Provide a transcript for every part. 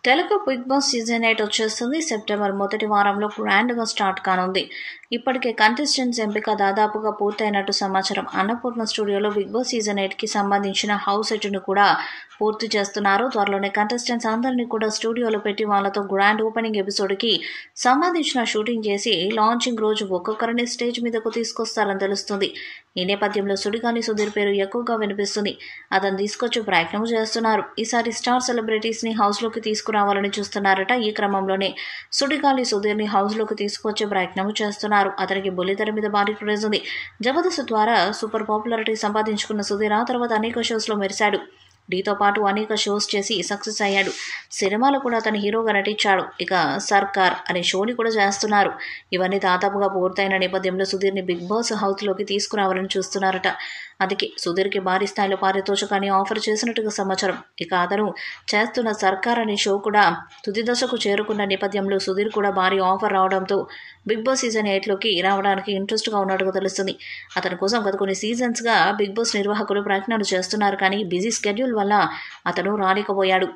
Telugu big Boss season 8 వచ్చేస్తుంది. September మొదటి వారంలో గ్రాండ్గా స్టార్ట్ కానుంది. ఇప్పటికే కంటెస్టెంట్స్ ఎంపిక దాదాపుగా పూర్తయినట్టు సమాచారం. అన్నపూర్ణ స్టూడియోలో బిగ్ బాస్ సీజన్ 8కి సంబంధించిన హౌస్ సెట్ను కూడా పూర్తి చేస్తున్నారు. త్వరలోనే కంటెస్టెంట్స్ అందరినీ కూడా స్టూడియోలో పెట్టి వాళ్ళతో గ్రాండ్ ఓపెనింగ్ ఎపిసోడ్కి సంబంధించిన షూటింగ్ చేసి లాంచింగ్ రోజు ఒక్కొక్కరిని స్టేజ్ మీదకు తీసుకొస్తారని తెలుస్తుంది. ఈ నేపథ్యంలో సుడిగాలి సుధీర్ పేరు ఎక్కువగా వినిపిస్తుంది. అతను తీసుకొచ్చే ప్రయత్నం చేస్తున్నారు. ఈసారి స్టార్ సెలబ్రిటీస్ని హౌస్లోకి తీసుకురావాలని చూస్తున్నారట. ఈ క్రమంలోనే సుడిగాలి సుధీర్ని హౌస్లోకి తీసుకొచ్చే ప్రయత్నం చేస్తున్నారు. అతనికి బుల్లితెర మీద భారీ క్రేజ్ ఉంది. జబర్దస్త్ ద్వారా సూపర్ పాపులారిటీ సంపాదించుకున్న సుధీర్ ఆ తర్వాత అనేక షోస్లో మెరిశాడు. డీతో పాటు అనేక షోస్ చేసి సక్సెస్ అయ్యాడు. సినిమాలో కూడా అతను హీరోగా నటించాడు. ఇక సర్కార్ అనే షోని కూడా చేస్తున్నారు. ఇవన్నీ దాదాపుగా పూర్తయిన నేపథ్యంలో సుధీర్ని బిగ్ బాస్ హౌస్లోకి తీసుకురావాలని చూస్తున్నారట. అందుకే సుధీర్కి భారీ స్థాయిలో పారితోషికాన్ని ఆఫర్ చేసినట్టుగా సమాచారం. ఇక అతను చేస్తున్న సర్కార్ అనే షో కూడా తుది దశకు చేరుకున్న నేపథ్యంలో సుధీర్ కూడా భారీ ఆఫర్ రావడంతో బిగ్ బాస్ సీజన్ 8లోకి రావడానికి ఇంట్రెస్ట్గా ఉన్నట్టుగా తెలుస్తుంది. అతని కోసం గత కొన్ని సీజన్స్గా బిగ్ బాస్ నిర్వాహకులు ప్రయత్నాలు చేస్తున్నారు. కానీ బిజీ స్కెడ్యూల్ వల్ల అతను రాలేకపోయాడు.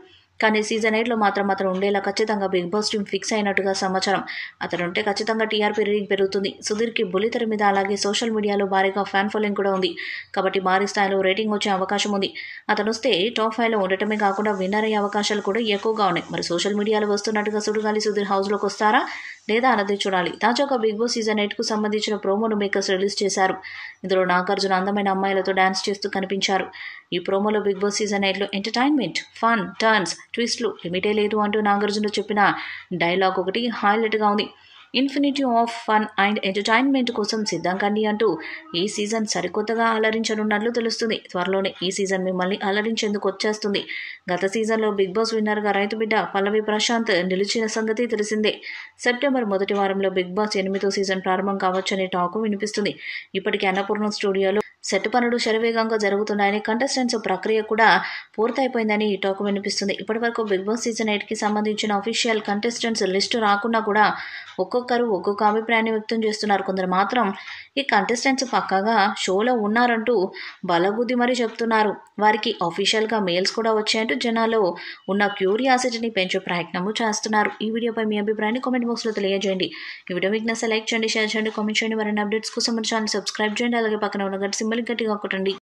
కానీ సీజన్ 8లో మాత్రం అతను ఉండేలా ఖచ్చితంగా బిగ్ బాస్ టీం ఫిక్స్ అయినట్టుగా సమాచారం. అతను ఉంటే ఖచ్చితంగా టీఆర్పీ రేటింగ్ పెరుగుతుంది. సుధీర్కి బుల్లితెర మీద అలాగే సోషల్ మీడియాలో భారీగా ఫ్యాన్ ఫాలోయింగ్ కూడా ఉంది. కాబట్టి భారీ స్థాయిలో రేటింగ్ వచ్చే అవకాశం ఉంది. అతను వస్తే టాప్ 5లో ఉండటమే కాకుండా విన్నర్ అయ్యే అవకాశాలు కూడా ఎక్కువగా ఉన్నాయి. మరి సోషల్ మీడియాలో వస్తున్నట్టుగా సుడిగాలి సుధీర్ హౌస్లోకి వస్తారా లేదా అన్నది చూడాలి. తాజాగా బిగ్ బాస్ సీజన్ 8కు సంబంధించిన ప్రోమోను మేకర్స్ రిలీజ్ చేశారు. ఇందులో నాగార్జున అందమైన అమ్మాయిలతో డాన్స్ చేస్తూ కనిపించారు. ఈ ప్రోమోలో బిగ్ బాస్ సీజన్ 8లో ఎంటర్టైన్మెంట్, ఫన్, టర్న్స్, ట్విస్ట్లు లిమిటే లేదు అంటూ నాగార్జున చెప్పిన డైలాగ్ ఒకటి హైలైట్గా ఉంది. Infinity of fun and entertainment కోసం సిద్ధం కండి అంటూ ఈ సీజన్ సరికొత్తగా అలరించనున్నట్లు తెలుస్తుంది. త్వరలోనే ఈ సీజన్ మిమ్మల్ని అలరించేందుకు వచ్చేస్తుంది. గత సీజన్లో బిగ్ బాస్ విన్నర్గా రైతు బిడ్డ పల్లవి ప్రశాంత్ నిలిచిన సంగతి తెలిసిందే. సెప్టెంబర్ మొదటి వారంలో బిగ్ బాస్ 8వ సీజన్ ప్రారంభం కావచ్చనే టాక్ వినిపిస్తుంది. ఇప్పటికే అన్నపూర్ణ స్టూడియోలో సెట్ పనులు శరవేగంగా జరుగుతున్నాయని, కంటెస్టెంట్స్ ప్రక్రియ కూడా పూర్తయిపోయిందని ఈ టాక్ వినిపిస్తుంది. ఇప్పటివరకు బిగ్ బాస్ సీజన్ 8కి సంబంధించిన అఫీషియల్ కంటెస్టెంట్స్ లిస్టు రాకున్నా కూడా ఒక్కొక్కరు ఒక్కొక్క అభిప్రాయాన్ని వ్యక్తం చేస్తున్నారు. కొందరు మాత్రం ఈ కంటెస్టెంట్స్ పక్కాగా షోలో ఉన్నారంటూ బలబుద్ధి మరీ చెప్తున్నారు. వారికి అఫీషియల్గా మెయిల్స్ కూడా వచ్చాయంటూ జనాల్లో ఉన్న క్యూరియాసిటీని పెంచే ప్రయత్నము చేస్తున్నారు. ఈ వీడియోపై మీ అభిప్రాయాన్ని కామెంట్ బాక్స్లో తెలియజేయండి. ఈ వీడియో మీకు నచ్చితే లైక్ చేయండి, షేర్ చేయండి, కామెంట్ చేయండి. మరిన్ని అప్డేట్స్ కోసం మన ఛానల్ సబ్స్క్రైబ్ చేయండి. అలాగే పక్కన ఉన్న గంట సింబల్ గట్టిగా కొట్టండి.